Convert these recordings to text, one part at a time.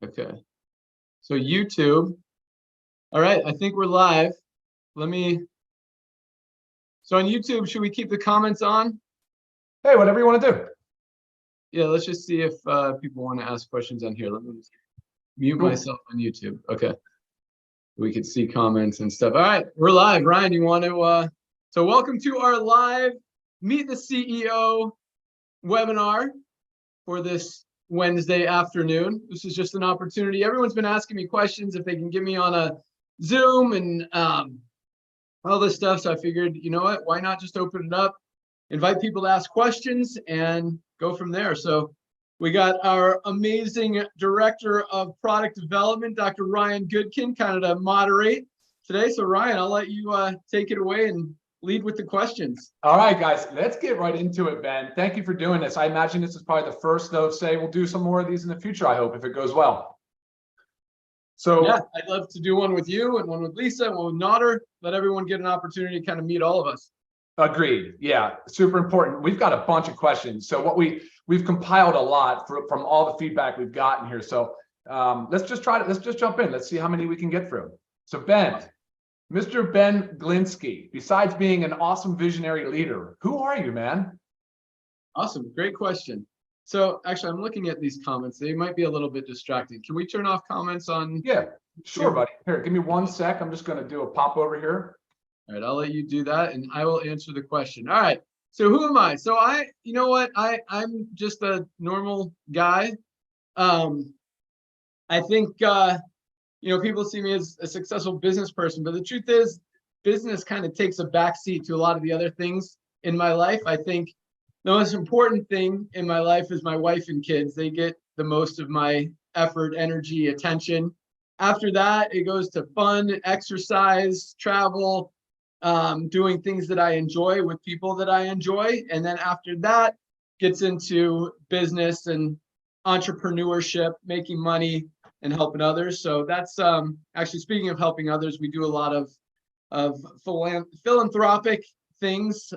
Okay. So YouTube. All right, I think we're live. So on YouTube, should we keep the comments on? Hey, whatever you want to do. Yeah, let's just see if people want to ask questions on here. Let me just mute myself on YouTube. Okay. We can see comments and stuff. All right, we're live. Ryan, you want to, so welcome to our live Meet the CEO webinar for this Wednesday afternoon. This is just an opportunity. Everyone's been asking me questions if they can get me on a Zoom and all this stuff. So I figured, you know what, why not just open it up, invite people to ask questions and go from there. So we got our amazing Director of Product Development, Dr. Ryan Goodkin, kind of to moderate today. So Ryan, I'll let you take it away and lead with the questions. All right, guys, let's get right into it, Ben. Thank you for doing this. I imagine this is probably the first of, say, we'll do some more of these in the future, I hope, if it goes well. So yeah, I'd love to do one with you and one with Lisa and one with Nodder. Let everyone get an opportunity to kind of meet all of us. Agreed. Yeah, super important. We've got a bunch of questions. So what we've compiled a lot from all the feedback we've gotten here. So let's just jump in. Let's see how many we can get through. So Ben, Mr. Ben Glinsky, besides being an awesome visionary leader, who are you, man? Awesome. Great question. So actually, I'm looking at these comments. They might be a little bit distracting. Can we turn off comments on? Yeah, sure, buddy. Here, give me 1 sec. I'm just going to do a pop over here. All right, I'll let you do that and I will answer the question. All right. So who am I? So you know what? I'm just a normal guy. I think, people see me as a successful business person, but the truth is business kind of takes a backseat to a lot of the other things in my life. I think the most important thing in my life is my wife and kids. They get the most of my effort, energy, attention. After that, it goes to fun, exercise, travel, doing things that I enjoy with people that I enjoy. And then after that, gets into business and entrepreneurship, making money and helping others. So that's actually, speaking of helping others, we do a lot of philanthropic things.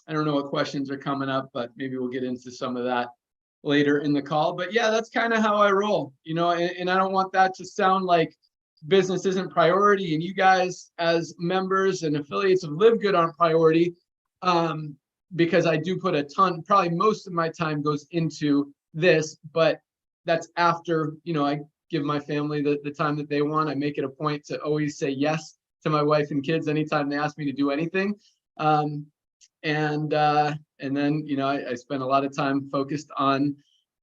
I don't know what questions are coming up, but maybe we'll get into some of that later in the call. But yeah, that's kind of how I roll, and I don't want that to sound like business isn't priority and you guys as members and affiliates of LiveGood aren't priority, because I do put a ton, probably most of my time goes into this, but that's after, I give my family the time that they want. I make it a point to always say yes to my wife and kids anytime they ask me to do anything. And then, I spend a lot of time focused on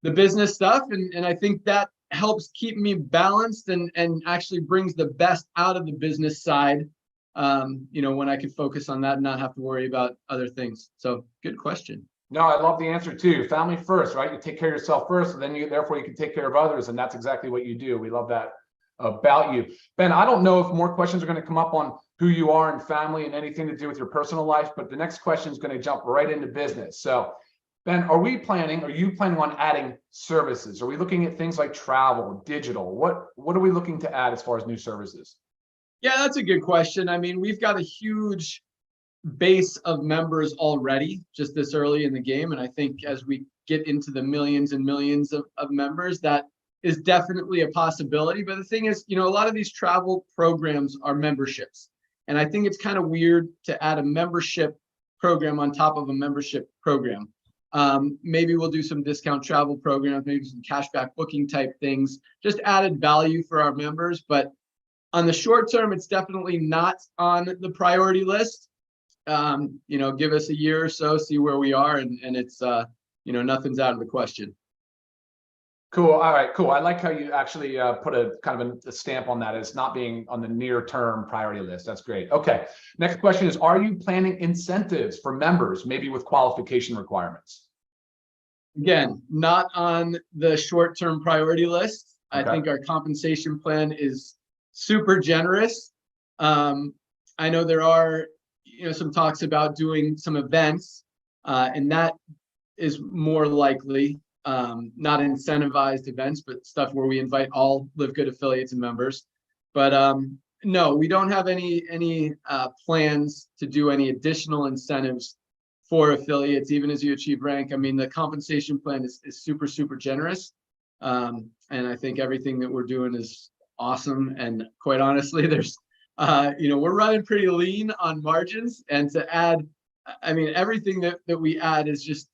the business stuff. And I think that helps keep me balanced and actually brings the best out of the business side, when I can focus on that and not have to worry about other things. So good question. No, I love the answer too. Family first, right? You take care of yourself first, and then therefore you can take care of others. And that's exactly what you do. We love that about you. Ben, I don't know if more questions are going to come up on who you are and family and anything to do with your personal life, but the next question is going to jump right into business. So Ben, are you planning on adding services? Are we looking at things like travel, digital? What are we looking to add as far as new services? Yeah, that's a good question. I mean, we've got a huge base of members already just this early in the game. And I think as we get into the millions and millions of members, that is definitely a possibility. But the thing is, a lot of these travel programs are memberships. And I think it's kind of weird to add a membership program on top of a membership program. Maybe we'll do some discount travel programs, maybe some cashback booking type things, just added value for our members. But on the short term, it's definitely not on the priority list. Give us a year or so, see where we are, and it's nothing's out of the question. Cool. All right, cool. I like how you actually put a kind of a stamp on that as not being on the near term priority list. That's great. Okay. Next question is, are you planning incentives for members, maybe with qualification requirements? Again, not on the short term priority list. Okay. I think our compensation plan is super generous. I know there are some talks about doing some events, and that is more likely. Not incentivized events, but stuff where we invite all LiveGood affiliates and members. But no, we don't have any plans to do any additional incentives for affiliates, even as you achieve rank. I mean, the compensation plan is super, super generous. And I think everything that we're doing is awesome. And quite honestly, there's, we're running pretty lean on margins, and to add, I mean, everything that we add is just,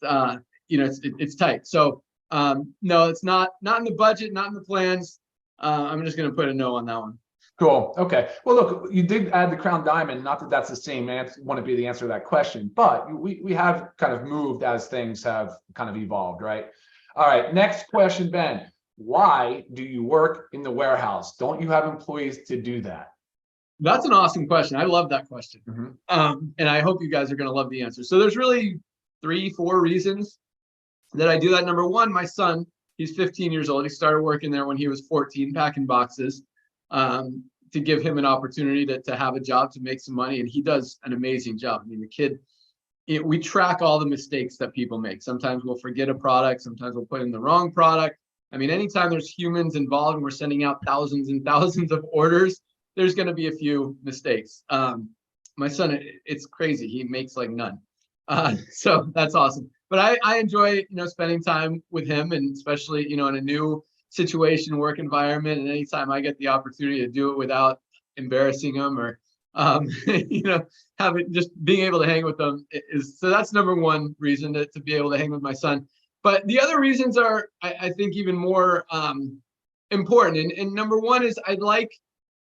it's tight. So no, it's not in the budget, not in the plans. I'm just going to put a no on that one. Cool. Okay. Well, look, you did add the crown diamond. Not that that's the same answer, want to be the answer to that question, but we have kind of moved as things have kind of evolved, right? All right. Next question, Ben. Why do you work in the warehouse? Don't you have employees to do that? That's an awesome question. I love that question. And I hope you guys are going to love the answer. So there's really 3-4 reasons that I do that. Number one, my son, he's 15 years old. He started working there when he was 14, packing boxes, to give him an opportunity to have a job, to make some money. And he does an amazing job. I mean, the kid, we track all the mistakes that people make. Sometimes we'll forget a product. Sometimes we'll put in the wrong product. I mean, anytime there's humans involved and we're sending out thousands and thousands of orders, there's going to be a few mistakes. My son, it's crazy. He makes like none. So that's awesome. But I enjoy, spending time with him, and especially, in a new situation, work environment. And anytime I get the opportunity to do it without embarrassing him, or, having, just being able to hang with them so that's number one reason to be able to hang with my son. But the other reasons are, I think, even more important. And number one is I like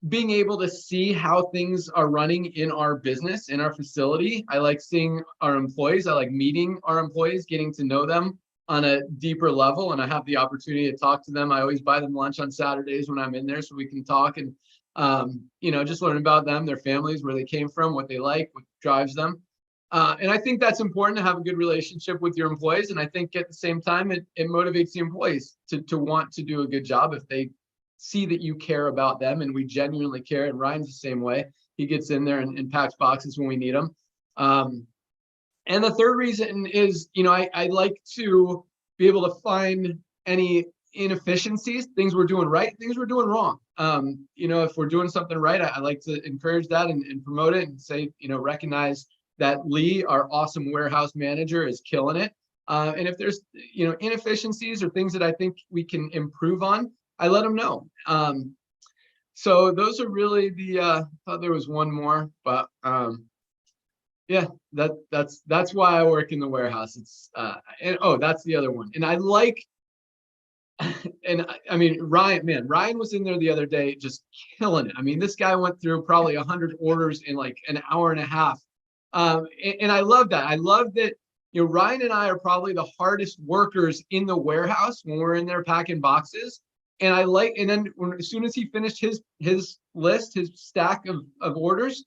being able to see how things are running in our business, in our facility. I like seeing our employees. I like meeting our employees, getting to know them on a deeper level. And I have the opportunity to talk to them. I always buy them lunch on Saturdays when I'm in there, so we can talk and, just learn about them, their families, where they came from, what they like, what drives them. And I think that's important, to have a good relationship with your employees. And I think at the same time, it motivates the employees to want to do a good job if they see that you care about them. And we genuinely care. And Ryan's the same way. He gets in there and packs boxes when we need them. And the third reason is, I like to be able to find any inefficiencies, things we're doing right, things we're doing wrong. If we're doing something right, I like to encourage that and promote it, and say, recognize that Lee, our awesome warehouse manager, is killing it. And if there's, inefficiencies or things that I think we can improve on, I let them know. So those are really I thought there was one more, but yeah, that's why I work in the warehouse. It's that's the other one. And I like, and I mean, Ryan was in there the other day, just killing it. I mean, this guy went through probably 100 orders in like an hour and a half. And I love that. I love that, Ryan and I are probably the hardest workers in the warehouse when we're in there packing boxes. And then as soon as he finished his list, his stack of orders,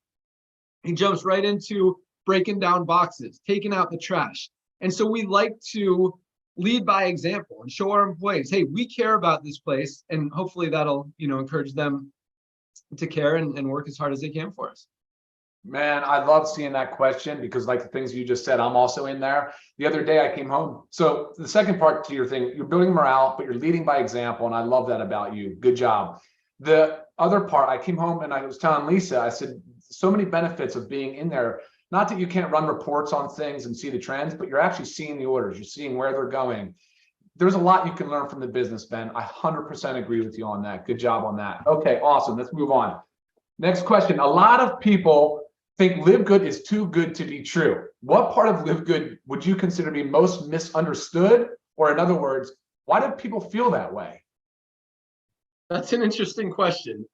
he jumps right into breaking down boxes, taking out the trash. And so we like to lead by example and show our employees, hey, we care about this place. And hopefully that'll, encourage them to care and work as hard as they can for us. Man, I love seeing that question, because like the things you just said, I'm also in there. The other day I came home. So the second part to your thing, you're building morale, but you're leading by example. And I love that about you. Good job. The other part, I came home and I was telling Lisa, I said, so many benefits of being in there. Not that you can't run reports on things and see the trends, but you're actually seeing the orders. You're seeing where they're going. There's a lot you can learn from the business, Ben. I 100% agree with you on that. Good job on that. Okay, awesome. Let's move on. Next question. A lot of people think LiveGood is too good to be true. What part of LiveGood would you consider to be most misunderstood? Or in other words, why do people feel that way? That's an interesting question.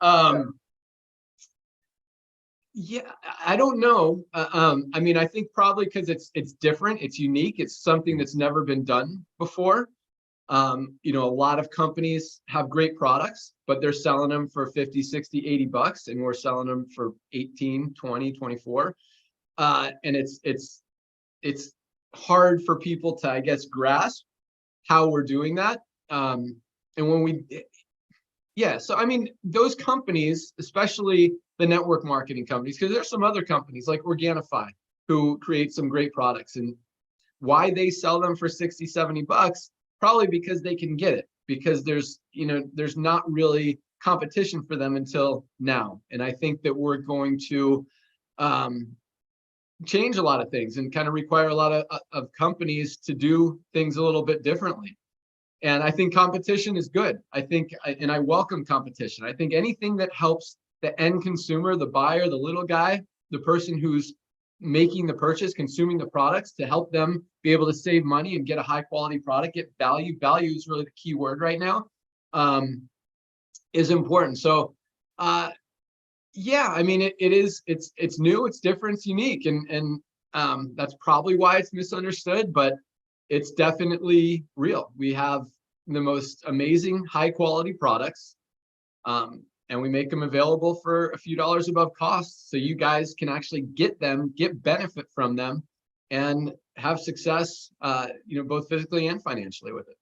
Yeah, I don't know. I mean, I think probably because it's different, it's unique, it's something that's never been done before. A lot of companies have great products, but they're selling them for 50, 60, 80 bucks, and we're selling them for 18, 20, 24. And it's hard for people to, I guess, grasp how we're doing that. And when so I mean, those companies, especially the network marketing companies, because there's some other companies like Organifi who create some great products, and why they sell them for 60, 70 bucks, probably because they can get it, because there's not really competition for them until now. And I think that we're going to change a lot of things and kind of require a lot of companies to do things a little bit differently. And I think competition is good. And I welcome competition. I think anything that helps the end consumer, the buyer, the little guy, the person who's making the purchase, consuming the products, to help them be able to save money and get a high quality product, get value. Value is really the key word right now, is important. So, yeah, I mean, it's new, it's different, it's unique, and that's probably why it's misunderstood, but it's definitely real. We have the most amazing high quality products, and we make them available for a few dollars above cost, so you guys can actually get them, get benefit from them, and have success, both physically and financially with it.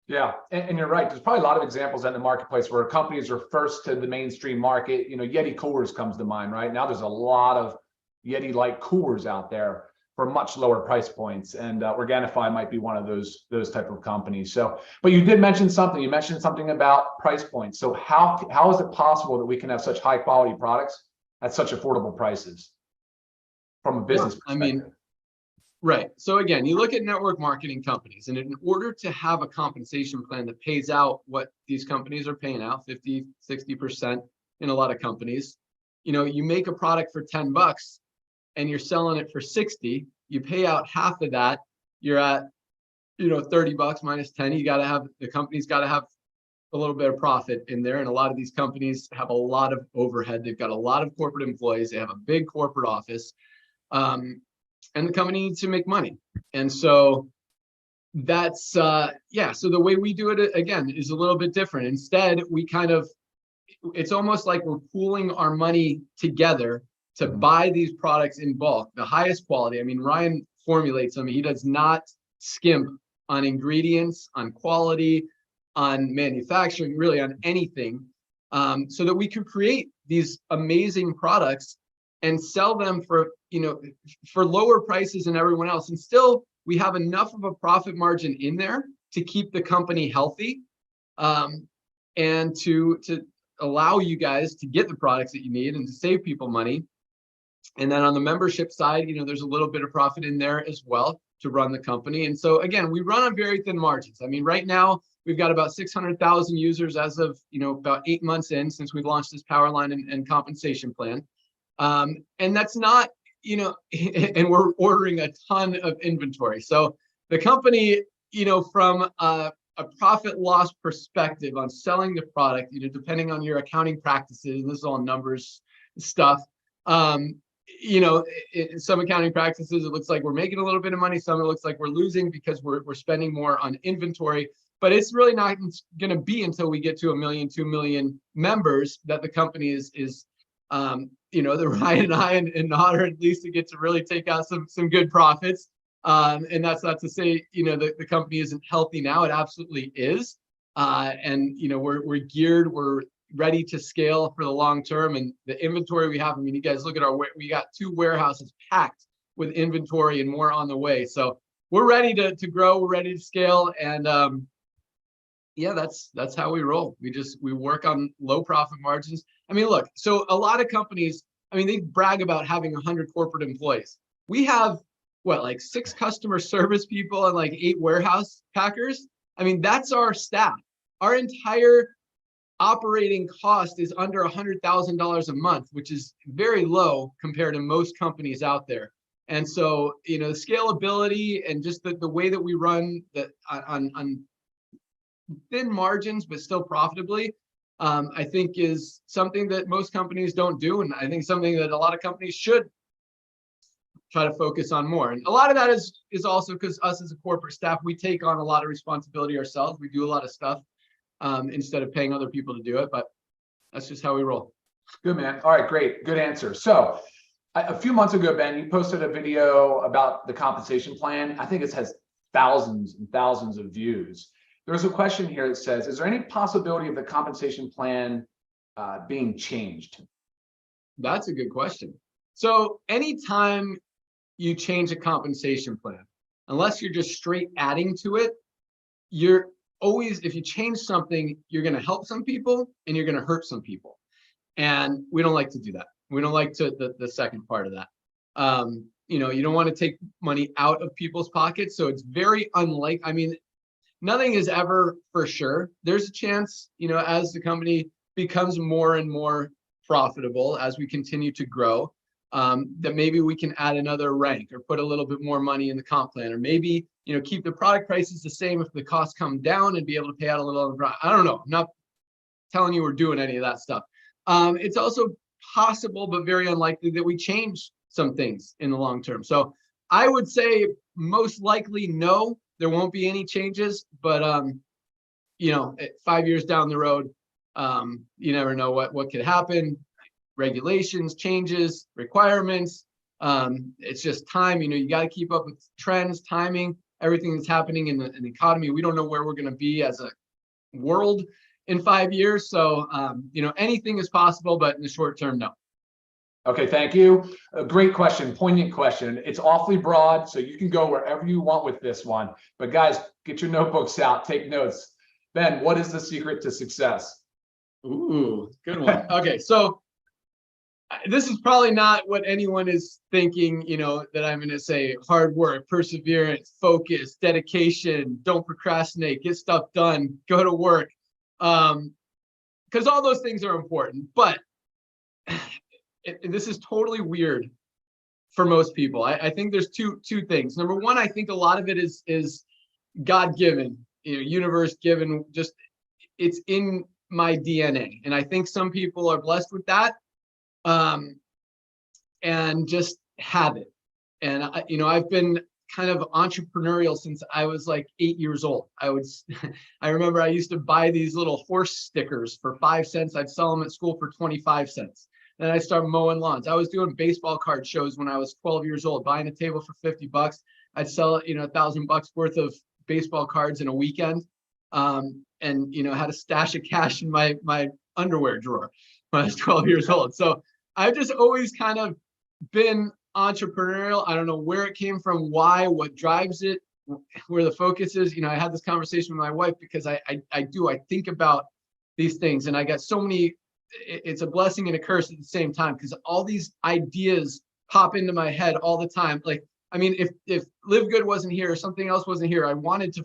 Yeah, and you're right. There's probably a lot of examples in the marketplace where companies are first to the mainstream market. Yeti coolers comes to mind, right? Now there's a lot of Yeti-like coolers out there for much lower price points, and Organifi might be one of those type of companies. So, but you did mention something. You mentioned something about price points. So how is it possible that we can have such high quality products at such affordable prices from a business perspective? I mean, right. So again, you look at network marketing companies, and in order to have a compensation plan that pays out what these companies are paying out, 50, 60% in a lot of companies, you make a product for $10 and you're selling it for 60, you pay out half of that, you're at, $30 minus 10, the company's got to have a little bit of profit in there. And a lot of these companies have a lot of overhead. They've got a lot of corporate employees. They have a big corporate office. And the company needs to make money. And so that's, so the way we do it, again, is a little bit different. Instead, it's almost like we're pooling our money together to buy these products in bulk, the highest quality. I mean, Ryan formulates them. He does not skimp on ingredients, on quality, on manufacturing, really on anything, so that we can create these amazing products and sell them for lower prices than everyone else. And still, we have enough of a profit margin in there to keep the company healthy, and to allow you guys to get the products that you need and to save people money. And then on the membership side, there's a little bit of profit in there as well to run the company. And so again, we run on very thin margins. I mean, right now we've got about 600,000 users as of, about 8 months in since we've launched this power line and compensation plan. And that's not, and we're ordering a ton of inventory. So the company, from a profit loss perspective on selling the product, depending on your accounting practices, and this is all numbers stuff, in some accounting practices, it looks like we're making a little bit of money. Some it looks like we're losing because we're spending more on inventory. But it's really not going to be until we get to 1 million, 2 million members that the company is the Ryan and I and Otter at least to get to really take out some good profits. And that's not to say, the company isn't healthy now. It absolutely is. And, we're geared, we're ready to scale for the long term. And the inventory we have, I mean, you guys look at we got 2 warehouses packed with inventory and more on the way. So we're ready to grow, we're ready to scale. And that's how we roll. We work on low profit margins. I mean, look, so a lot of companies, they brag about having 100 corporate employees. We have like 6 customer service people and like 8 warehouse packers. I mean, that's our staff. Our entire operating cost is under $100,000 a month, which is very low compared to most companies out there. And so, the scalability and just the way that we run on thin margins, but still profitably, I think is something that most companies don't do. And I think something that a lot of companies should try to focus on more. And a lot of that is also because us as a corporate staff, we take on a lot of responsibility ourselves. We do a lot of stuff instead of paying other people to do it, but that's just how we roll. Good, man. All right, great. Good answer. So a few months ago, Ben, you posted a video about the compensation plan. I think it has thousands and thousands of views. There's a question here that says, is there any possibility of the compensation plan being changed? That's a good question. So anytime you change a compensation plan, unless you're just straight adding to it, you're always, if you change something, you're going to help some people and you're going to hurt some people. And we don't like to do that. We don't like the second part of that. You don't want to take money out of people's pockets. So it's very unlike, nothing is ever for sure. There's a chance, as the company becomes more and more profitable, as we continue to grow, that maybe we can add another rank or put a little bit more money in the comp plan, or maybe, keep the product prices the same if the costs come down and be able to pay out a little on the front. I don't know. I'm not telling you we're doing any of that stuff. It's also possible, but very unlikely, that we change some things in the long term. So I would say most likely, no, there won't be any changes, but 5 years down the road, you never know what could happen. Regulations, changes, requirements. It's just time. You got to keep up with trends, timing, everything that's happening in the economy. We don't know where we're going to be as a world in 5 years. So, anything is possible, but in the short term, no. Okay, thank you. A great question, poignant question. It's awfully broad, so you can go wherever you want with this one. But guys, get your notebooks out, take notes. Ben, what is the secret to success? Ooh, good one. Okay, so this is probably not what anyone is thinking, that I'm going to say. Hard work, perseverance, focus, dedication, don't procrastinate, get stuff done, go to work. Because all those things are important, but this is totally weird for most people. I think there's two things. Number one, I think a lot of it is God-given, universe given, just it's in my DNA. And I think some people are blessed with that, and just have it. And I've been kind of entrepreneurial since I was like 8 years old. I remember I used to buy these little horse stickers for 5 cents. I'd sell them at school for 25 cents. Then I started mowing lawns. I was doing baseball card shows when I was 12 years old, buying a table for $50. I'd sell $1,000 worth of baseball cards in a weekend. And had a stash of cash in my underwear drawer when I was 12 years old. So I've just always kind of been entrepreneurial. I don't know where it came from, why, what drives it, where the focus is. I had this conversation with my wife because I think about these things, and I got so many. It's a blessing and a curse at the same time, because all these ideas pop into my head all the time. Like, if LiveGood wasn't here or something else wasn't here, I wanted to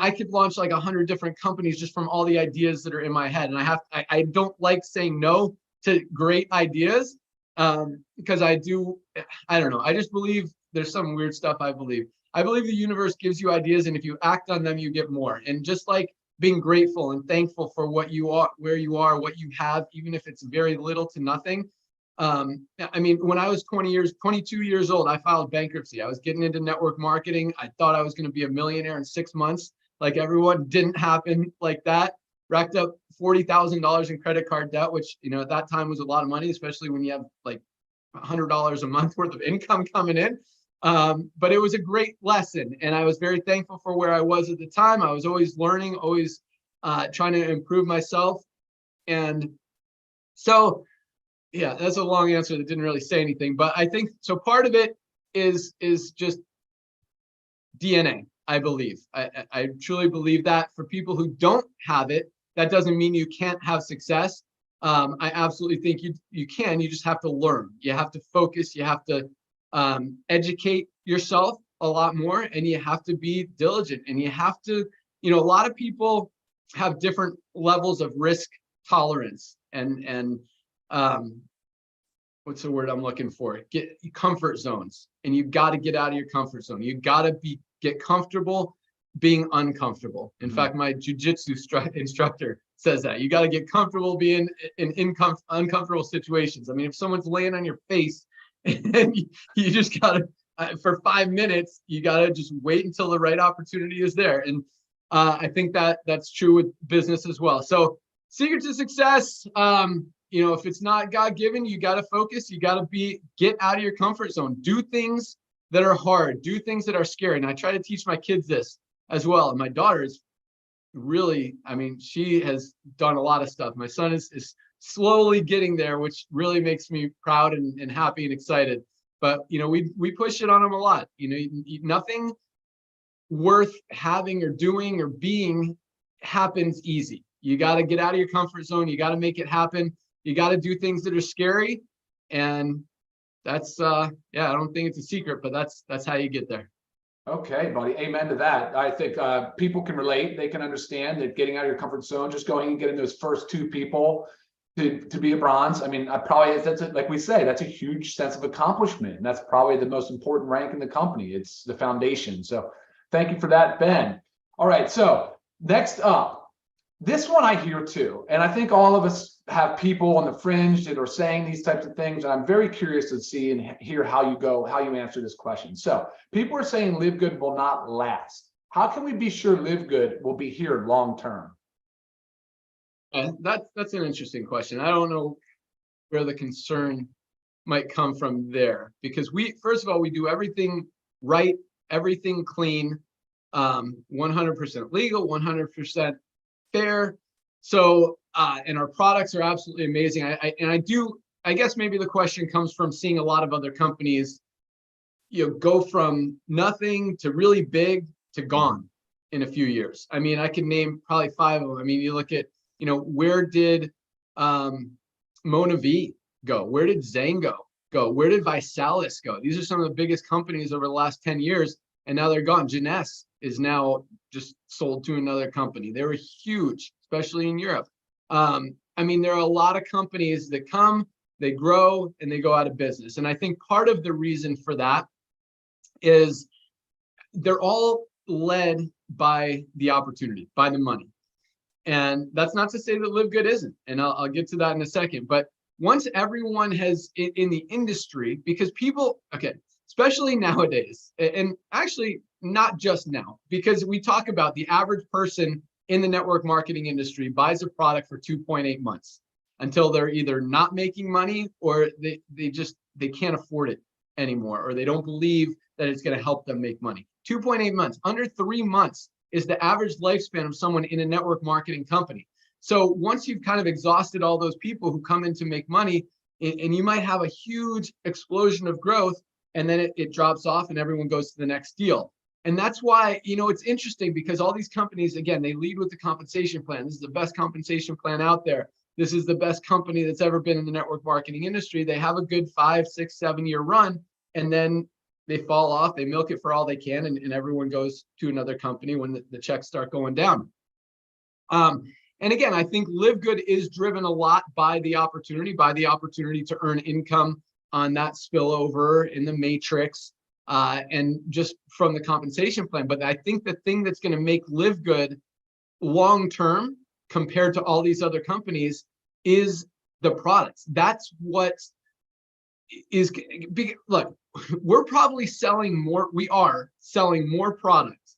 I could launch like 100 different companies just from all the ideas that are in my head. And I don't like saying no to great ideas, because I don't know. I just believe there's some weird stuff. I believe the universe gives you ideas, and if you act on them, you get more. And just like being grateful and thankful for what you are, where you are, what you have, even if it's very little to nothing. When I was 22 years old, I filed bankruptcy. I was getting into network marketing. I thought I was going to be a millionaire in 6 months. Like everyone, didn't happen like that. Racked up $40,000 in credit card debt, which, at that time was a lot of money, especially when you have like $100 a month worth of income coming in. But it was a great lesson, and I was very thankful for where I was at the time. I was always learning, always trying to improve myself. And so, yeah, that's a long answer that didn't really say anything, but I think so. Part of it is just DNA. I believe. I truly believe that. For people who don't have it, that doesn't mean you can't have success. I absolutely think you can. You just have to learn. You have to focus. You have to educate yourself a lot more, and you have to be diligent, and you have to, a lot of people have different levels of risk tolerance and what's the word I'm looking for? Get comfort zones, and you've got to get out of your comfort zone. You've got to get comfortable being uncomfortable. In fact, my jujitsu instructor says that you got to get comfortable being in uncomfortable situations. If someone's laying on your face, and you just gotta, for 5 minutes, you gotta just wait until the right opportunity is there. And I think that's true with business as well. So, secret to success, if it's not God-given, you gotta focus. You gotta get out of your comfort zone. Do things that are hard. Do things that are scary. And I try to teach my kids this as well. And my daughter is really, she has done a lot of stuff. My son is slowly getting there, which really makes me proud and happy and excited. But we push it on them a lot. Nothing worth having or doing or being happens easy. You got to get out of your comfort zone. You got to make it happen. You got to do things that are scary, and that's I don't think it's a secret, but that's how you get there. Okay, buddy. Amen to that. I think people can relate. They can understand that getting out of your comfort zone, just going and getting those first 2 people to be a bronze. I mean, like we say, that's a huge sense of accomplishment. And that's probably the most important rank in the company. It's the foundation. So thank you for that, Ben. All right. So next up, this one I hear too. And I think all of us have people on the fringe that are saying these types of things. And I'm very curious to see and hear how you answer this question. So people are saying live good will not last. How can we be sure live good will be here long term? That's an interesting question. I don't know where the concern might come from there, because first of all, we do everything right, everything clean, 100% legal, 100% fair. So, and our products are absolutely amazing. I guess maybe the question comes from seeing a lot of other companies, go from nothing to really big to gone in a few years. I mean, I can name probably 5 of them. I mean, you look at, where did Mona V go? Where did Zango go? Where did Visalis go? These are some of the biggest companies over the last 10 years, and now they're gone. Jeunesse is now just sold to another company. They were huge, especially in Europe. I mean, there are a lot of companies that come, they grow, and they go out of business. And I think part of the reason for that is they're all led by the opportunity, by the money. And that's not to say that Live Good isn't, and I'll get to that in a second. But once everyone has in the industry, because people, okay, especially nowadays, and actually not just now, because we talk about the average person in the network marketing industry buys a product for 2.8 months until they're either not making money or they can't afford it anymore, or they don't believe that it's going to help them make money. 2.8 months, under 3 months is the average lifespan of someone in a network marketing company. So once you've kind of exhausted all those people who come in to make money, and you might have a huge explosion of growth, and then it drops off and everyone goes to the next deal. And that's why, it's interesting, because all these companies, again, they lead with the compensation plan. This is the best compensation plan out there. This is the best company that's ever been in the network marketing industry. They have a good 5, 6, 7-year run, and then they fall off, they milk it for all they can, and everyone goes to another company when the checks start going down. And again, I think Live Good is driven a lot by the opportunity to earn income on that spillover in the matrix, and just from the compensation plan. But I think the thing that's going to make Live Good long term compared to all these other companies is the products. That's what is, look, we are selling more products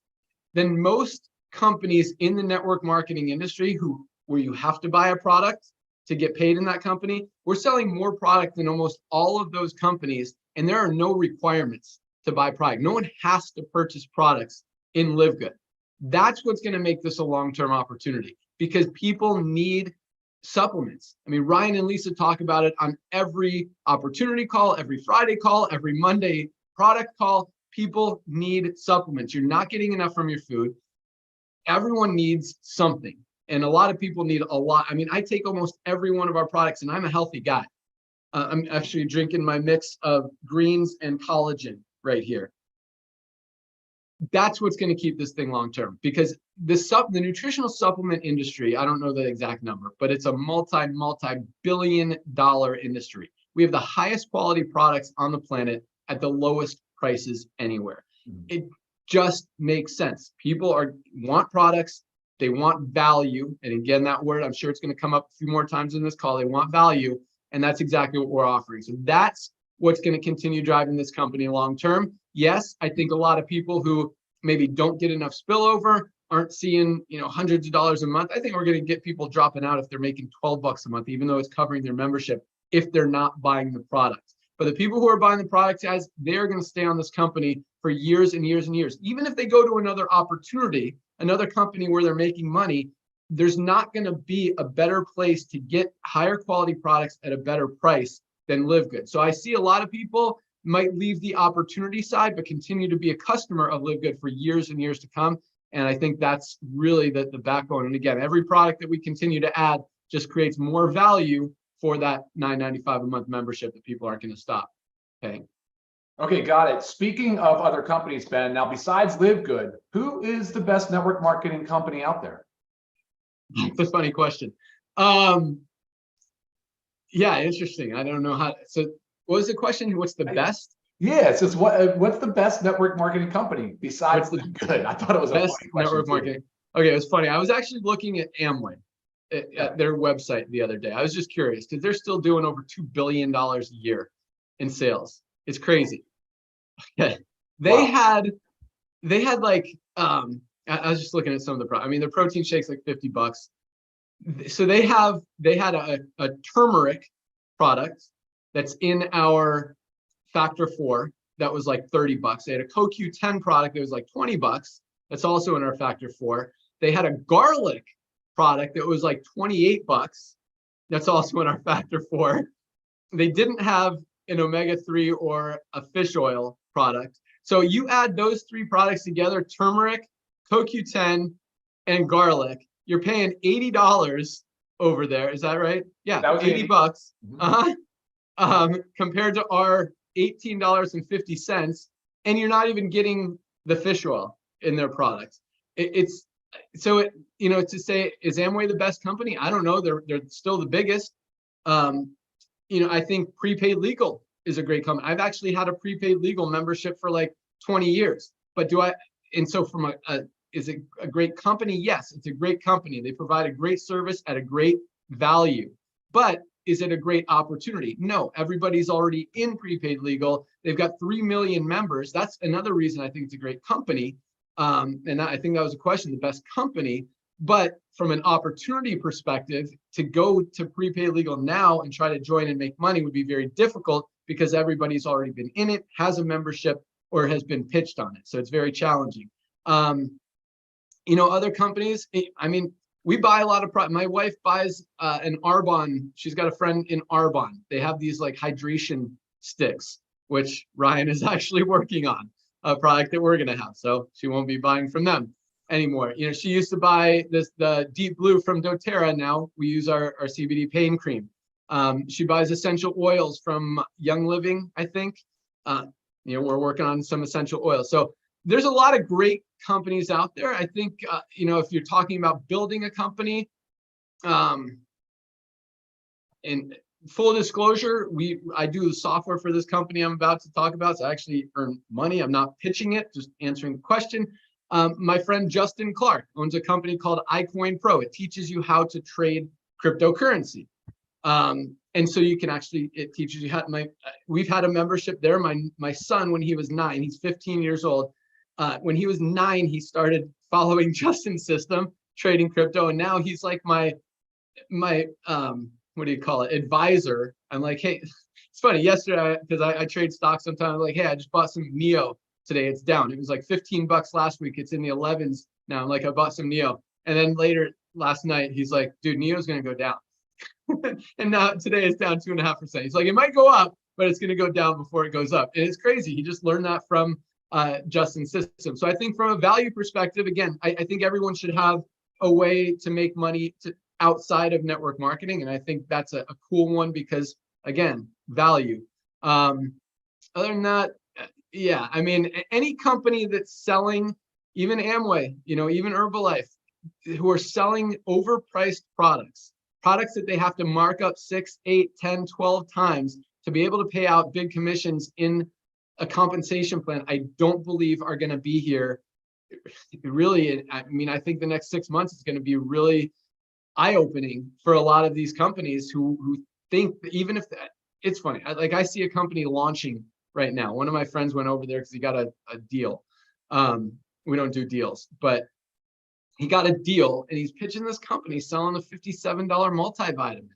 than most companies in the network marketing industry where you have to buy a product to get paid in that company. We're selling more product than almost all of those companies, and there are no requirements to buy product. No one has to purchase products in Live Good. That's what's going to make this a long-term opportunity, because people need supplements. I mean, Ryan and Lisa talk about it on every opportunity call, every Friday call, every Monday product call. People need supplements. You're not getting enough from your food. Everyone needs something. And a lot of people need a lot. I mean, I take almost every one of our products, and I'm a healthy guy. I'm actually drinking my mix of greens and collagen right here. That's what's going to keep this thing long term, because the nutritional supplement industry, I don't know the exact number, but it's a multi-billion-dollar industry. We have the highest quality products on the planet at the lowest prices anywhere. It just makes sense. People want products, they want value, and again, that word, I'm sure it's going to come up a few more times in this call. They want value, and that's exactly what we're offering. So that's what's going to continue driving this company long term. Yes, I think a lot of people who maybe don't get enough spillover aren't seeing, hundreds of dollars a month. I think we're going to get people dropping out if they're making $12 a month, even though it's covering their membership, if they're not buying the products. But the people who are buying the products, guys, they're going to stay on this company for years and years and years. Even if they go to another opportunity, another company where they're making money, there's not going to be a better place to get higher quality products at a better price than Live Good. So I see a lot of people might leave the opportunity side, but continue to be a customer of Live Good for years and years to come. And I think that's really the backbone. And again, every product that we continue to add just creates more value for that $9.95 a month membership that people aren't going to stop paying. Okay, got it. Speaking of other companies, Ben, now besides LiveGood, who is the best network marketing company out there? It's a funny question. Yeah, interesting. I don't know how. So, what was the question? What's the best? Yeah, it's just what's the best network marketing company besides LiveGood? I thought it was a Best funny question network too. marketing. Okay, it was funny. I was actually looking at Amway at their website the other day. I was just curious because they're still doing over $2 billion a year in sales. It's crazy. Okay. They had like I was just looking at some of the I mean, their protein shakes like $50. So they had a turmeric product that's in our Factor 4 that was like $30. They had a CoQ10 product that was like $20. That's also in our Factor 4. They had a garlic product that was like $28. That's also in our Factor 4. They didn't have an omega-3 or a fish oil product. So you add those three products together, turmeric, CoQ10, and garlic, you're paying $80 over there. Is that right? Yeah, that was $80. Compared to our $18.50, and you're not even getting the fish oil in their products. It's so to say, is Amway the best company? I don't know. They're still the biggest. I think prepaid legal is a great company. I've actually had a prepaid legal membership for like 20 years. But so from is it a great company? Yes, it's a great company. They provide a great service at a great value. But is it a great opportunity? No, everybody's already in prepaid legal. They've got 3 million members. That's another reason I think it's a great company. And I think that was a question, the best company. But from an opportunity perspective, to go to prepaid legal now and try to join and make money would be very difficult because everybody's already been in it, has a membership, or has been pitched on it. So it's very challenging. Other companies, I mean, we buy a lot of product. My wife buys an Arbonne. She's got a friend in Arbonne. They have these like hydration sticks, which Ryan is actually working on, a product that we're going to have. So she won't be buying from them anymore. She used to buy the Deep Blue from doTERRA. Now we use our CBD pain cream. She buys essential oils from Young Living, I think. We're working on some essential oils. So there's a lot of great companies out there. I think, if you're talking about building a company, in full disclosure, I do the software for this company I'm about to talk about. So I actually earn money. I'm not pitching it, just answering the question. My friend Justin Clark owns a company called iCoin Pro. It teaches you how to trade cryptocurrency. And so you can it teaches you we've had a membership there. My son, when he was 9, he's 15 years old. When he was 9, he started following Justin's system, trading crypto. And now he's like my what do you call it? Advisor. I'm like, hey, it's funny. Yesterday, because I trade stocks sometimes, I'm like, hey, I just bought some NEO today. It's down. It was like $15 last week. It's in the 11s now. I'm like, I bought some NEO. And then later last night, he's like, dude, NEO's going to go down. And now today it's down 2.5%. He's like, it might go up, but it's going to go down before it goes up. And it's crazy. He just learned that from Justin's system. So I think from a value perspective, again, I think everyone should have a way to make money outside of network marketing. And I think that's a cool one because, again, value. Other than that, yeah, I mean, any company that's selling, even Amway, even Herbalife, who are selling overpriced products that they have to mark up 6, 8, 10, 12 times to be able to pay out big commissions in a compensation plan, I don't believe are going to be here. Really, I mean, I think the next 6 months is going to be really eye-opening for a lot of these companies who think that even if it's funny, I see a company launching right now. One of my friends went over there because he got a deal. We don't do deals, but he got a deal and he's pitching this company selling a $57 multivitamin.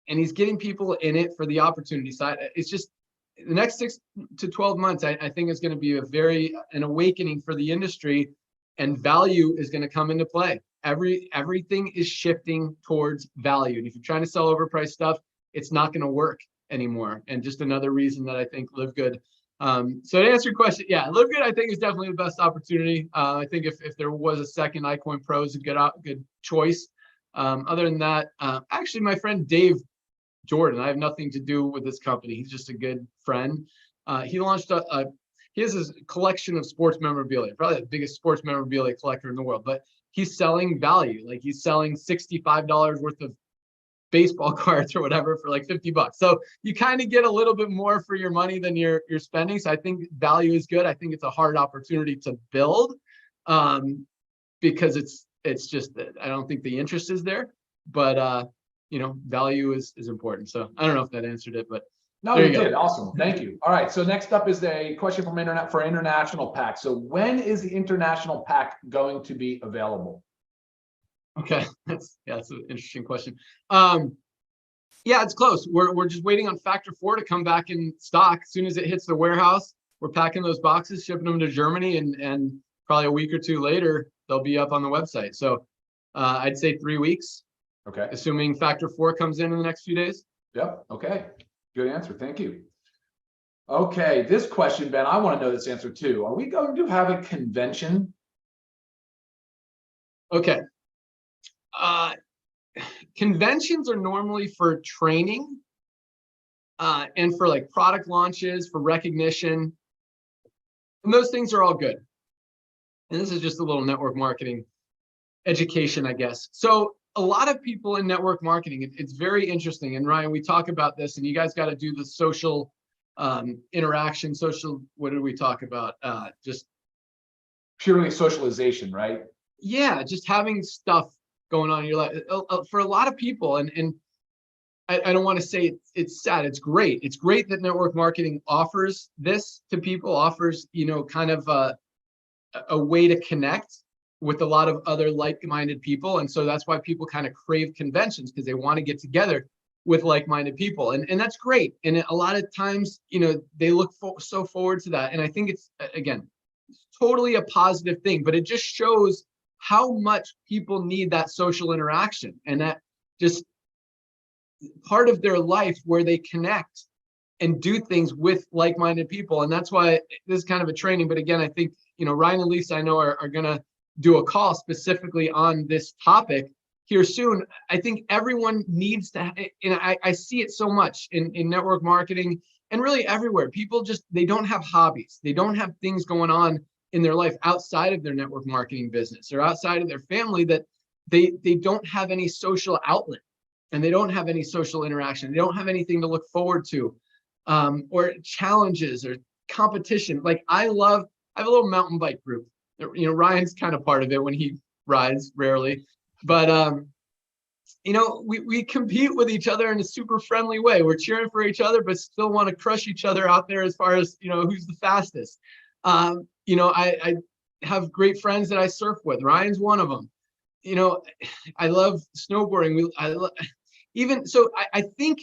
And he's getting people in it for the opportunity side. It's just the next 6 to 12 months, I think is going to be an awakening for the industry, and value is going to come into play. Everything is shifting towards value. And if you're trying to sell overpriced stuff, it's not going to work anymore. And just another reason that I think LiveGood. So to answer your question, yeah, LiveGood I think is definitely the best opportunity. I think if there was a second, iCoin Pro is a good choice. Other than that, actually my friend Dave Jordan, I have nothing to do with this company. He's just a good friend. He launched he has this collection of sports memorabilia, probably the biggest sports memorabilia collector in the world, but he's selling value. Like he's selling $65 worth of baseball cards or whatever for like $50. So you kind of get a little bit more for your money than you're spending. So I think value is good. I think it's a hard opportunity to build, because it's just that I don't think the interest is there, but value is important. So I don't know if that answered it, but no, you did. Awesome. Thank you. All right. So next up is a question from international pack. So when is the international pack going to be available? Okay, that's an interesting question. Yeah, it's close. We're just waiting on Factor 4 to come back in stock. As soon as it hits the warehouse, we're packing those boxes, shipping them to Germany, and probably a week or two later, they'll be up on the website. So I'd say 3 weeks. Okay. Assuming Factor 4 comes in the next few days. Yep. Okay. Good answer. Thank you. Okay. This question, Ben, I want to know this answer too. Are we going to have a convention? Okay. Conventions are normally for training and for like product launches, for recognition. And those things are all good. And this is just a little network marketing education, I guess. So a lot of people in network marketing, it's very interesting. And Ryan, we talk about this, and you guys got to do the social interaction, what did we talk about? Just purely socialization, right? Yeah, just having stuff going on in your life for a lot of people. And I don't want to say it's sad. It's great. It's great that network marketing offers this to people, offers, kind of a way to connect with a lot of other like-minded people. And so that's why people kind of crave conventions, because they want to get together with like-minded people. And that's great. And a lot of times, they look so forward to that. And I think it's, again, totally a positive thing, but it just shows how much people need that social interaction, and that just part of their life where they connect and do things with like-minded people. And that's why this is kind of a training. But again, I think, Ryan and Lisa, I know are going to do a call specifically on this topic here soon. I think everyone needs to, and I see it so much in network marketing and really everywhere. People they don't have hobbies. They don't have things going on in their life outside of their network marketing business or outside of their family, that they don't have any social outlet, and they don't have any social interaction. They don't have anything to look forward to, or challenges or competition. Like I have a little mountain bike group. Ryan's kind of part of it when he rides, rarely, but we compete with each other in a super friendly way. We're cheering for each other, but still want to crush each other out there as far as, who's the fastest. I have great friends that I surf with. Ryan's one of them. I love snowboarding. I think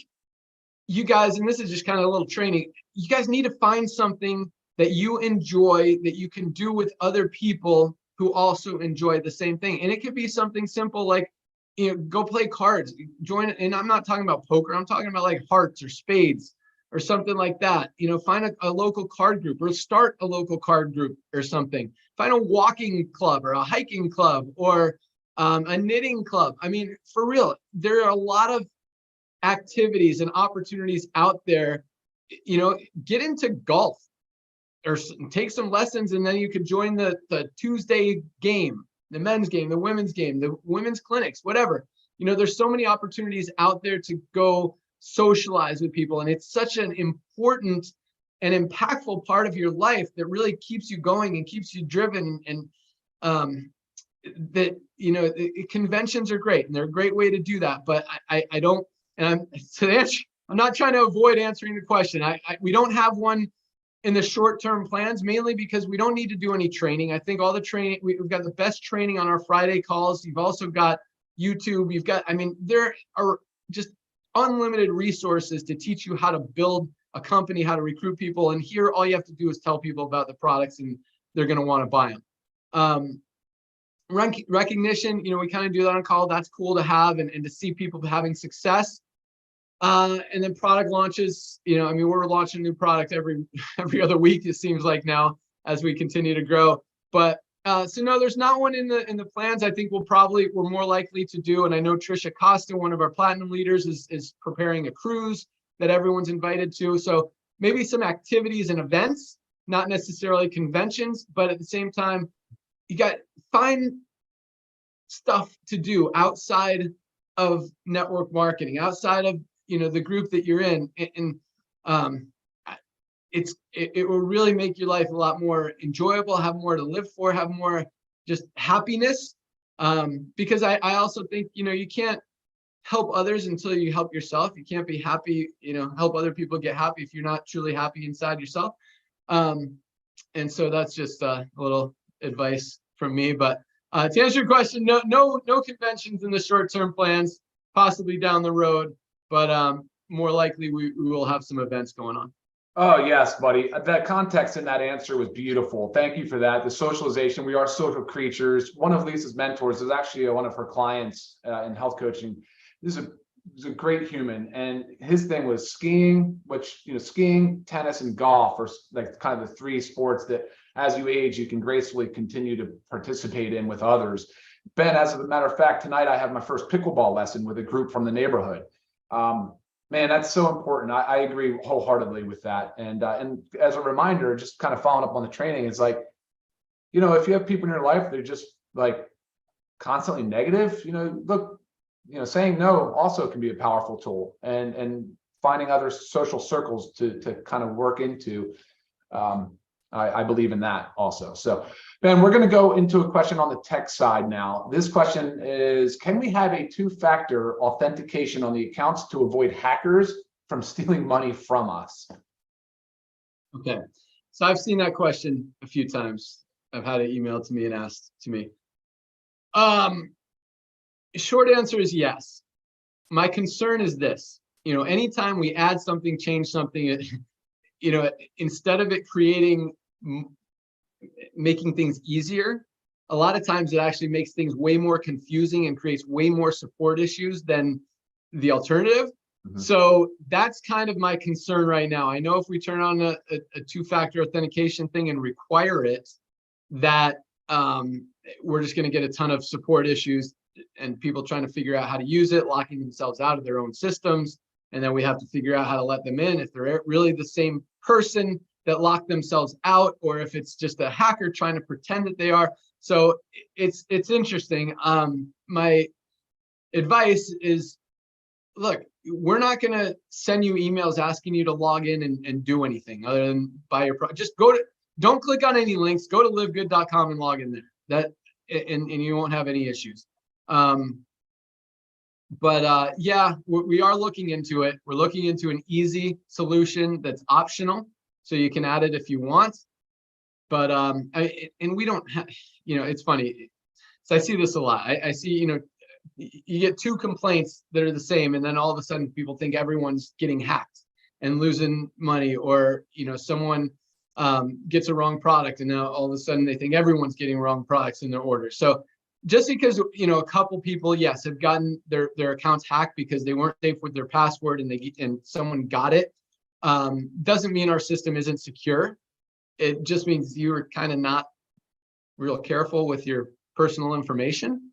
you guys, and this is just kind of a little training, you guys need to find something that you enjoy, that you can do with other people who also enjoy the same thing. And it could be something simple like, go play cards, join. And I'm not talking about poker. I'm talking about like hearts or spades or something like that. Find a local card group, or start a local card group or something. Find a walking club or a hiking club or a knitting club. I mean, for real, there are a lot of activities and opportunities out there. Get into golf or take some lessons, and then you could join the Tuesday game, the men's game, the women's game, the women's clinics, whatever. There's so many opportunities out there to go socialize with people. And it's such an important and impactful part of your life that really keeps you going and keeps you driven. And conventions are great, and they're a great way to do that. But I don't, and I'm not trying to avoid answering the question. We don't have one in the short-term plans, mainly because we don't need to do any training. I think all the training, we've got the best training on our Friday calls. You've also got YouTube. There are just unlimited resources to teach you how to build a company, how to recruit people. And here, all you have to do is tell people about the products, and they're going to want to buy them. Recognition, we kind of do that on call. That's cool to have, and to see people having success. And then product launches, we're launching a new product every other week, it seems like now, as we continue to grow. But so no, there's not one in the plans. I think we're more likely to do, and I know Trisha Costa, one of our platinum leaders, is preparing a cruise that everyone's invited to. So maybe some activities and events, not necessarily conventions, but at the same time, you got find stuff to do outside of network marketing, outside of, the group that you're in. And it will really make your life a lot more enjoyable, have more to live for, have more just happiness. Because I also think, you can't help others until you help yourself. You can't be happy, help other people get happy if you're not truly happy inside yourself. And so that's just a little advice from me. But to answer your question, no conventions in the short-term plans, possibly down the road, but more likely we will have some events going on. Oh, yes, buddy. The context in that answer was beautiful. Thank you for that. The socialization, we are social creatures. One of Lisa's mentors is actually one of her clients in health coaching. This is a great human. And his thing was skiing, which, skiing, tennis, and golf are like kind of the three sports that as you age, you can gracefully continue to participate in with others. Ben, as a matter of fact, tonight I have my first pickleball lesson with a group from the neighborhood. Man, that's so important. I agree wholeheartedly with that. And as a reminder, just kind of following up on the training, it's like, if you have people in your life, they're just like constantly negative, look, saying no also can be a powerful tool, and finding other social circles to kind of work into. I believe in that also. So, Ben, we're going to go into a question on the tech side now. This question is, can we have a two-factor authentication on the accounts to avoid hackers from stealing money from us? Okay. So I've seen that question a few times. I've had it emailed to me and asked to me. Short answer is yes. My concern is this, anytime we add something, change something, instead of it making things easier, a lot of times it actually makes things way more confusing and creates way more support issues than the alternative. Mm-hmm. So that's kind of my concern right now. I know if we turn on a two-factor authentication thing and require it, that we're just going to get a ton of support issues and people trying to figure out how to use it, locking themselves out of their own systems. And then we have to figure out how to let them in if they're really the same person that locked themselves out, or if it's just a hacker trying to pretend that they are. So it's interesting. My advice is, look, we're not going to send you emails asking you to log in and do anything other than buy your product. Just don't click on any links, go to livegood.com and log in there. And you won't have any issues. But yeah, we are looking into it. We're looking into an easy solution that's optional, so you can add it if you want. But and we don't have, it's funny. So I see this a lot. I see, you get two complaints that are the same, and then all of a sudden people think everyone's getting hacked and losing money, or someone gets a wrong product, and now all of a sudden they think everyone's getting wrong products in their orders. So just because a couple people, yes, have gotten their accounts hacked because they weren't safe with their password and someone got it, doesn't mean our system isn't secure. It just means you were kind of not real careful with your personal information.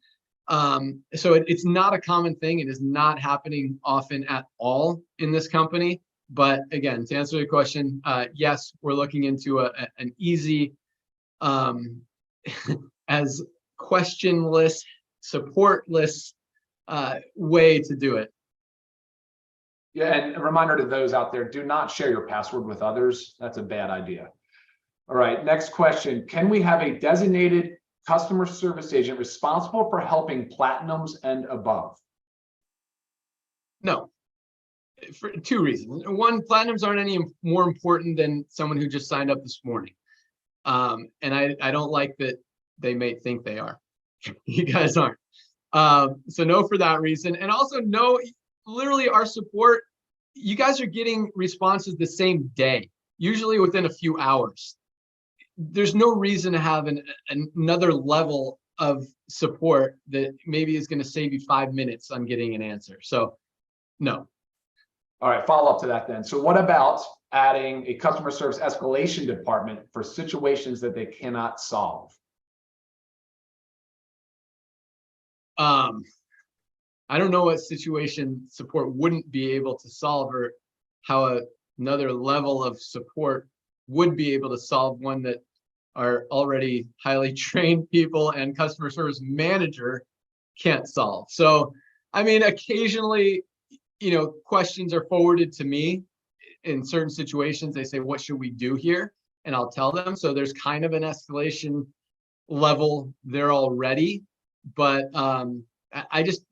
So it's not a common thing. It is not happening often at all in this company. But again, to answer your question, yes, we're looking into an easy, as questionless, supportless way to do it. Yeah, and a reminder to those out there, do not share your password with others. That's a bad idea. All right, next question. Can we have a designated customer service agent responsible for helping platinums and above? No, for two reasons. One, platinums aren't any more important than someone who just signed up this morning. And I don't like that they may think they are. You guys aren't. So no for that reason. And also no, literally our support, you guys are getting responses the same day, usually within a few hours. There's no reason to have another level of support that maybe is going to save you 5 minutes on getting an answer. So no. All right, follow up to that then. So what about adding a customer service escalation department for situations that they cannot solve? I don't know what situation support wouldn't be able to solve, or how a another level of support would be able to solve one that our already highly trained people and customer service manager can't solve. So, I mean, occasionally, questions are forwarded to me in certain situations. They say, what should we do here? And I'll tell them. So there's kind of an escalation level there already. But I just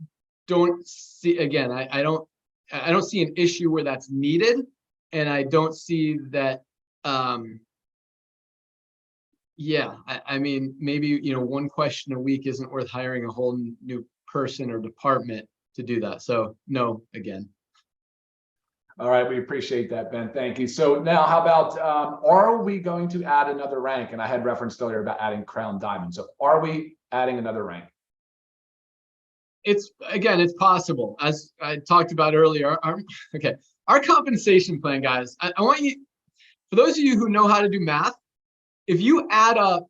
don't see, again, I don't see an issue where that's needed. And I don't see that, I mean, maybe, one question a week isn't worth hiring a whole new person or department to do that. So no, again. All right, we appreciate that, Ben. Thank you. So now, how about, are we going to add another rank? And I had referenced earlier about adding crown diamond. So are we adding another rank? It's possible. As I talked about earlier, our compensation plan, guys, I want you, for those of you who know how to do math, if you add up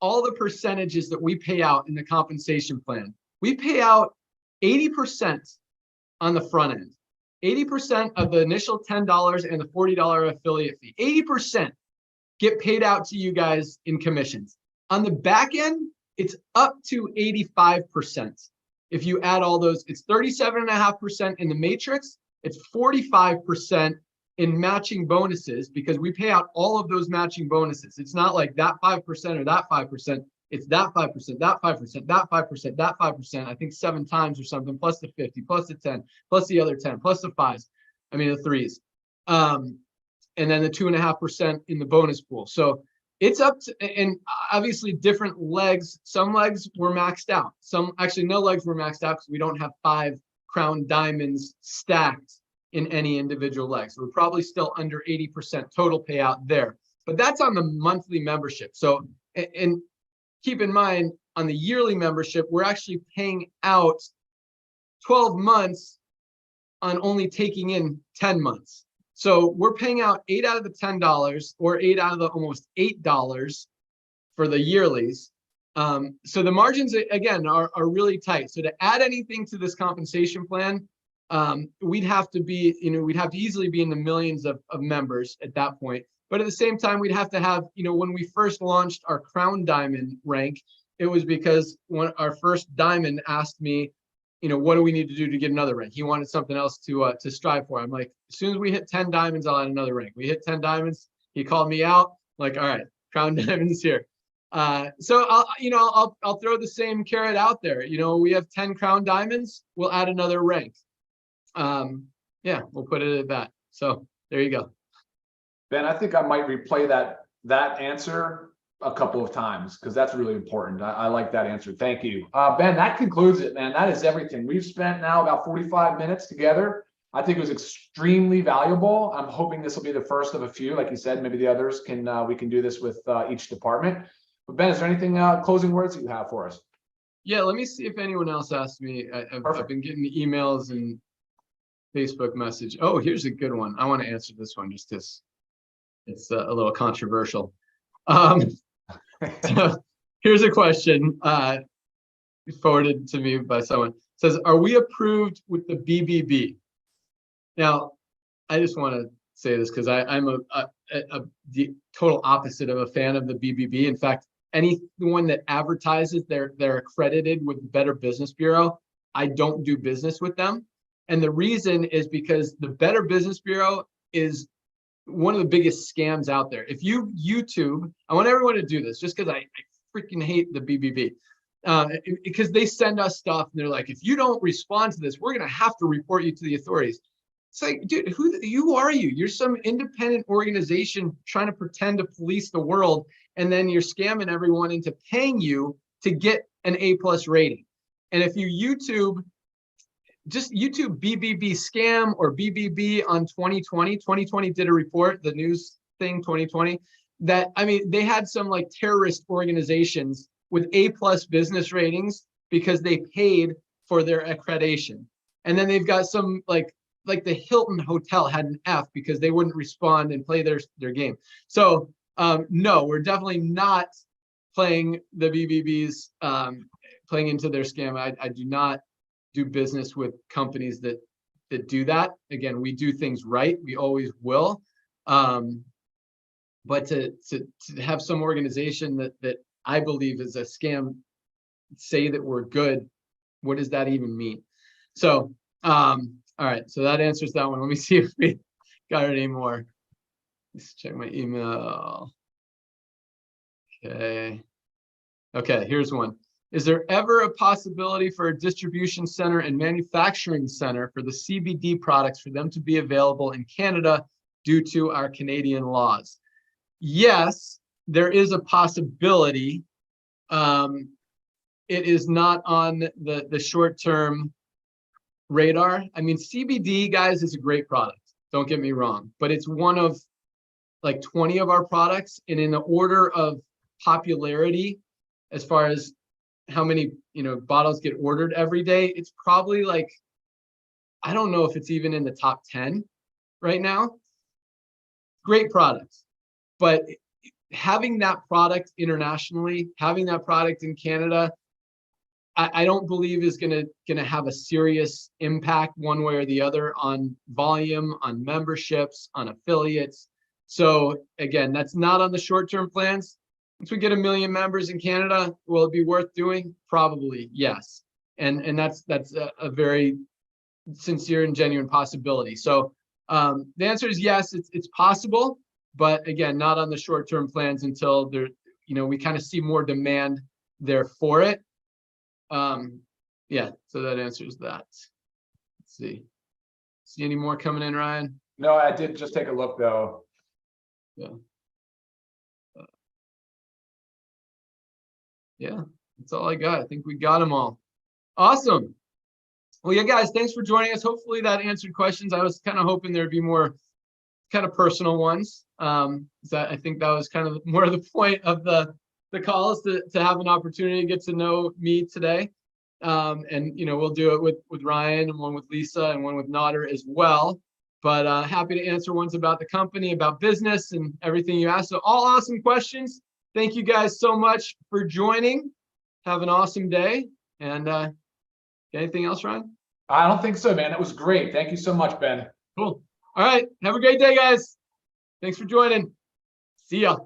all the percentages that we pay out in the compensation plan, we pay out 80% on the front end, 80% of the initial $10 and the $40 affiliate fee, 80% get paid out to you guys in commissions. On the back end, it's up to 85%. If you add all those, it's 37.5% in the matrix. It's 45% in matching bonuses, because we pay out all of those matching bonuses. It's not like that 5% or that 5%. It's that 5%, that 5%, that 5%, that 5%, I think 7 times or something, plus the 50, plus the 10, plus the other 10, plus the 5s. I mean, the 3s. And then the 2.5% in the bonus pool. So it's up to, and obviously different legs. Some legs were maxed out. Some, actually no legs were maxed out because we don't have 5 crown diamonds stacked in any individual leg. So we're probably still under 80% total payout there. But that's on the monthly membership. So, and keep in mind, on the yearly membership, we're actually paying out 12 months on only taking in 10 months. So we're paying out 8 out of the $10 or 8 out of the almost $8 for the yearlies. So the margins, again, are really tight. So to add anything to this compensation plan, we'd have to be, we'd have to easily be in the millions of members at that point. But at the same time, we'd have to have, when we first launched our crown diamond rank, it was because when our first diamond asked me, what do we need to do to get another rank? He wanted something else to strive for. I'm like, as soon as we hit 10 diamonds, I'll add another rank. We hit 10 diamonds. He called me out, like, all right, crown diamonds here. So I'll throw the same carrot out there. We have 10 crown diamonds. We'll add another rank. We'll put it at that. So there you go. Ben, I think I might replay that answer a couple of times, because that's really important. I like that answer. Thank you. Ben, that concludes it, man. That is everything. We've spent now about 45 minutes together. I think it was extremely valuable. I'm hoping this will be the first of a few. Like you said, maybe the others we can do this with each department. But Ben, is there anything closing words that you have for us? Yeah, let me see if anyone else asked me. I've been getting the emails and Facebook message. Oh, here's a good one. I want to answer this one just because it's a little controversial. So here's a question forwarded to me by someone. It says, are we approved with the BBB? Now, I just want to say this because I'm the total opposite of a fan of the BBB. In fact, anyone that advertises they're accredited with the Better Business Bureau, I don't do business with them. And the reason is because the Better Business Bureau is one of the biggest scams out there. If you YouTube, I want everyone to do this just because I freaking hate the BBB. Because they send us stuff and they're like, if you don't respond to this, we're going to have to report you to the authorities. It's like, dude, who are you? You're some independent organization trying to pretend to police the world, and then you're scamming everyone into paying you to get an A+ rating. And if you just YouTube BBB scam or BBB on 2020. 2020 did a report, the news thing 2020, that, I mean, they had some like terrorist organizations with A+ business ratings because they paid for their accreditation. And then they've got some like the Hilton Hotel had an F because they wouldn't respond and play their game. So no, we're definitely not playing the BBBs, playing into their scam. I do not do business with companies that do that. Again, we do things right. We always will. But to have some organization that I believe is a scam say that we're good, what does that even mean? So, all right, so that answers that one. Let me see if we got any more. Let's check my email. Okay, here's one. Is there ever a possibility for a distribution center and manufacturing center for the CBD products for them to be available in Canada due to our Canadian laws? Yes, there is a possibility. It is not on the short-term radar. I mean, CBD, guys, is a great product. Don't get me wrong, but it's one of like 20 of our products, and in the order of popularity, as far as how many bottles get ordered every day, it's probably like, I don't know if it's even in the top 10 right now. Great products, but having that product internationally, having that product in Canada, I don't believe is gonna have a serious impact one way or the other on volume, on memberships, on affiliates. So again, that's not on the short-term plans. Once we get 1 million members in Canada, will it be worth doing? Probably, yes. And that's a very sincere and genuine possibility. So the answer is yes, it's possible, but again, not on the short-term plans until there, we kind of see more demand there for it. Yeah, so that answers that. Let's see any more coming in, Ryan? No, I did just take a look though. Yeah. Yeah, that's all I got. I think we got them all. Awesome. Well, yeah, guys, thanks for joining us. Hopefully that answered questions. I was kind of hoping there'd be more kind of personal ones. I think that was kind of more of the point of the call, is to have an opportunity to get to know me today. And we'll do it with Ryan, and one with Lisa, and one with Nodder as well. But happy to answer ones about the company, about business, and everything you asked. So all awesome questions. Thank you guys so much for joining. Have an awesome day. And anything else, Ryan? I don't think so, man. That was great. Thank you so much, Ben. Cool. All right. Have a great day, guys. Thanks for joining. See ya.